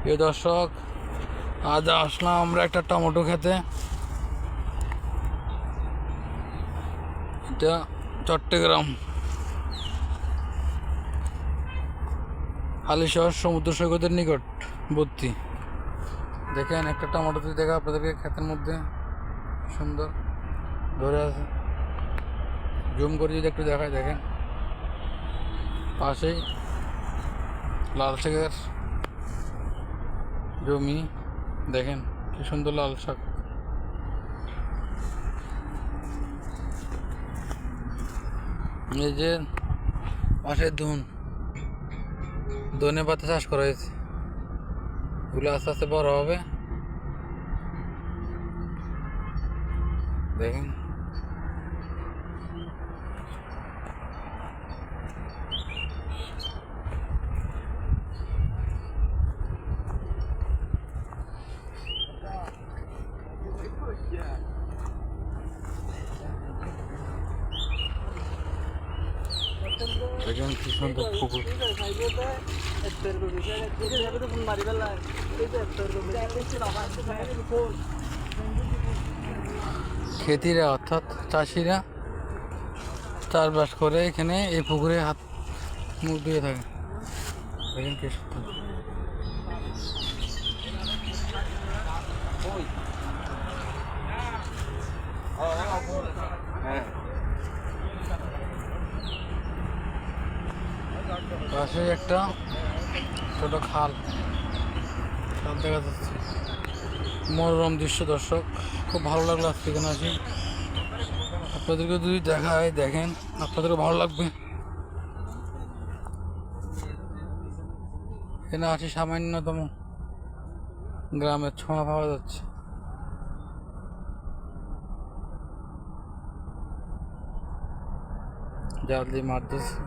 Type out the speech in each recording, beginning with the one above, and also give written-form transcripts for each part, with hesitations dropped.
প্রিয় দর্শক, আজ আসলাম আমরা একটা টমেটো খেতে। এটা চট্টগ্রাম হালিশহর সমুদ্র সৈকতের নিকটবর্তী। দেখেন একটা টমেটো তুই দেখা আপনাদেরকে ক্ষেতের মধ্যে সুন্দর ধরে আছে। জুম করে যদি একটু দেখায়, দেখেন পাশেই লাল শাকের জমি। দেখেন কি সুন্দর লাল শাক। এই যে পাশে ধনে পাতা চাষ করা হয়েছে, এগুলো আস্তে আস্তে বড় হবে। দেখেন দেখেন কি সুন্দর পুকুর। খেতিরা অর্থাৎ চাষিরা চাষবাস করে এখানে এই পুকুরে হাত মুখ দিয়ে থাকে। দেখেন কি সুন্দর। পাশে একটা ছোট খাল দেখা যাচ্ছে। মনোরম দৃশ্য দর্শক, খুব ভালো লাগলো আজকে এখানে আসি। আপনাদেরকে যদি দেখায়, দেখেন আপনাদেরও ভালো লাগবে। এখানে আসি সামান্যতম গ্রামের ছোঁয়া পাওয়া যাচ্ছে। জাল দিয়ে মাছ ধরছে।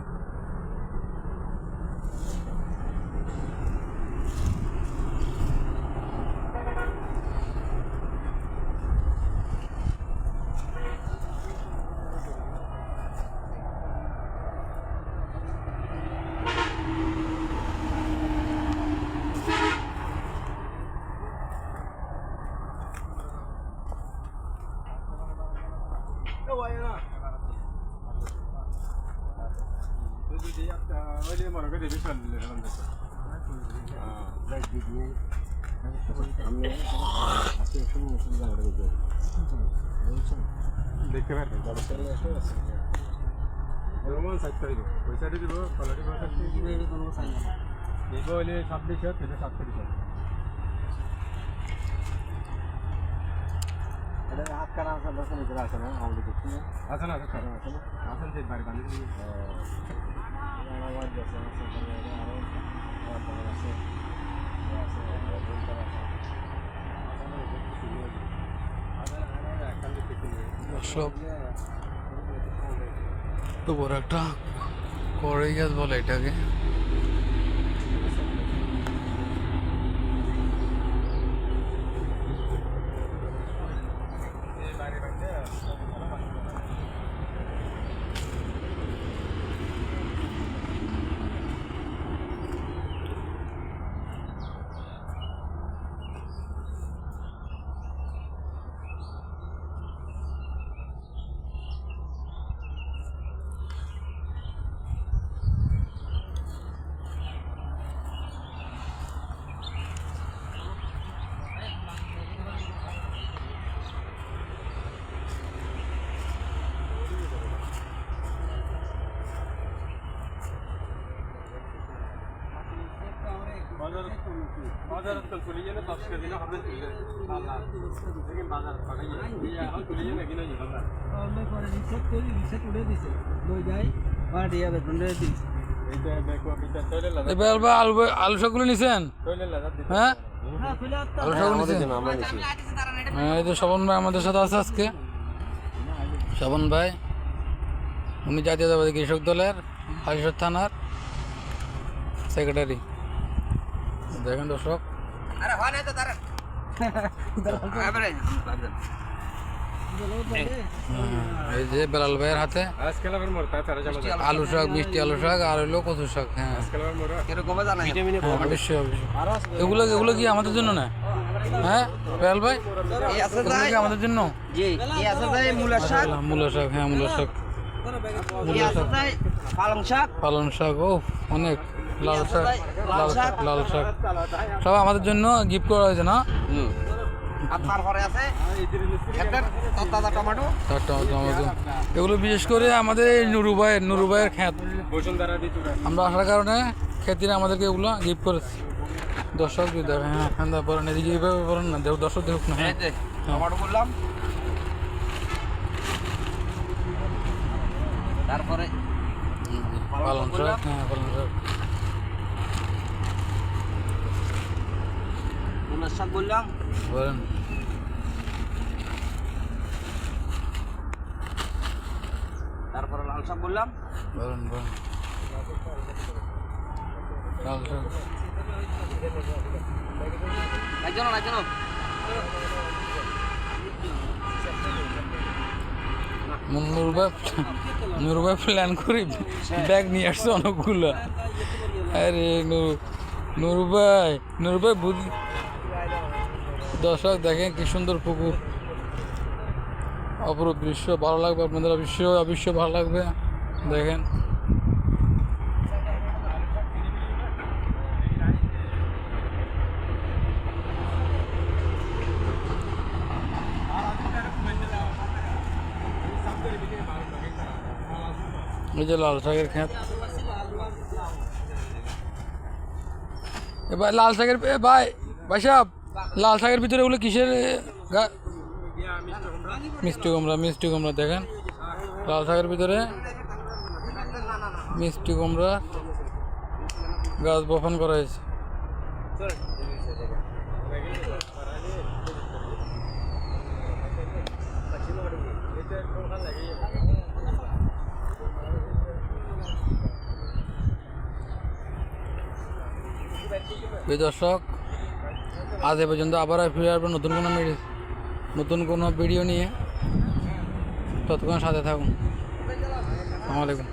দেখতে পারবেন পয়সা দিব দিব হলে 26 থেকে 37 হাত কানা আছে না আমাদের আছে না আসেন যে বাড়ি বান্ধব সব তো বড় একটা কড়াই গাছ বলে এটাকে। বাজারত চলে গেলে 10 কেজি না হবে আল্লাহ দেখেন বাজার পাঠাইয়ে এখন চলে গেলে কিনা জি বাজার তাহলে পরে রিসেট উড়ে দিছে লই যাই বাড়িয়া বেতন দিয়ে দিছে এইটা দেখো এটা চলে লাগা এবার আলু শাকগুলো নিছেন? চলে লাগা দিতে হ্যাঁ হ্যাঁ চলে আসছে আলু শাকগুলো নিছেন? আমরা নিছি হ্যাঁ, এই তো স্বপন ভাই আমাদের সাথে আছে আজকে। স্বপন ভাই উনি জাতীয়তাবাদী কৃষক দলের হালিশহর থানার সেক্রেটারি। দেখেন দর্শক, এই যে বেলাল ভাইয়ের হাতে আজকাল আবার মরতা তারা জামা আলু শাক, মিষ্টি আলু শাক আর হইলো কচু শাক। হ্যাঁ আজকাল আবার মরা কিরকম জানা ভিটামিনে হ্যাঁ, অবশ্যই অবশ্যই। এগুলো কি আমাদের জন্য না? হ্যাঁ বেলাল ভাই, এই আছে এগুলো যাই কি আমাদের জন্য? জি এই আছে যাই মূলা শাক, মূলা শাক, হ্যাঁ মূলা শাক, এই আছে যাই পালং শাক, পালং শাক, ও অনেক লাল শাক, লাল শাক, লাল শাক সব আমাদের জন্য গিফট করা হয়েছে না? আর তারপরে আছে একটা তাজা টমেটো, টমেটো। এগুলো বিশেষ করে আমাদের এই নুরু ভাইয়ের খ্যাত, বসুন্ধরা দিতুরা আমরা আসার কারণে খ্যাতিরা আমাদেরকে এগুলো গিফট করেছে। দর্শক যদি দেখে, হ্যাঁ হ্যাঁ পড়েন এদিকে এইভাবে পড়েন না, দর্শক দেখুক না। হ্যাঁ এই যে টমেটো বললাম, তারপরে পালং শাক, হ্যাঁ পালং শাক, মূলা শাক বললাম, বলেন তারপরে লাল শাক বললাম, বলেন বলেন লাল শাক, একজন নুরু ভাই প্ল্যান করি ব্যাগ নিয়ে আসছে অনেকগুলো। আরে নুরু ভাই বুঝি। দর্শক দেখেন কি সুন্দর পুকুর, অপরূপ দৃশ্য, ভালো লাগবে আপনাদের, অবশ্যই ভালো লাগবে। দেখেন এই যে লাল শাকের ক্ষেত। এবার লাল শাকের ভাই সাহেব, লাল শাকের ভিতরে ওগুলো কিসের মিষ্টি কুমড়া দেখেন, লাল শাকের ভিতরে মিষ্টি কুমড়া গাছ বপন করা হয়েছে। এই দর্শক আজ এ পর্যন্ত, আবার ফিরে আসবো নতুন কোনো ভিডিও নিয়ে। ততক্ষণ সাথে থাকুন। আসসালামু আলাইকুম।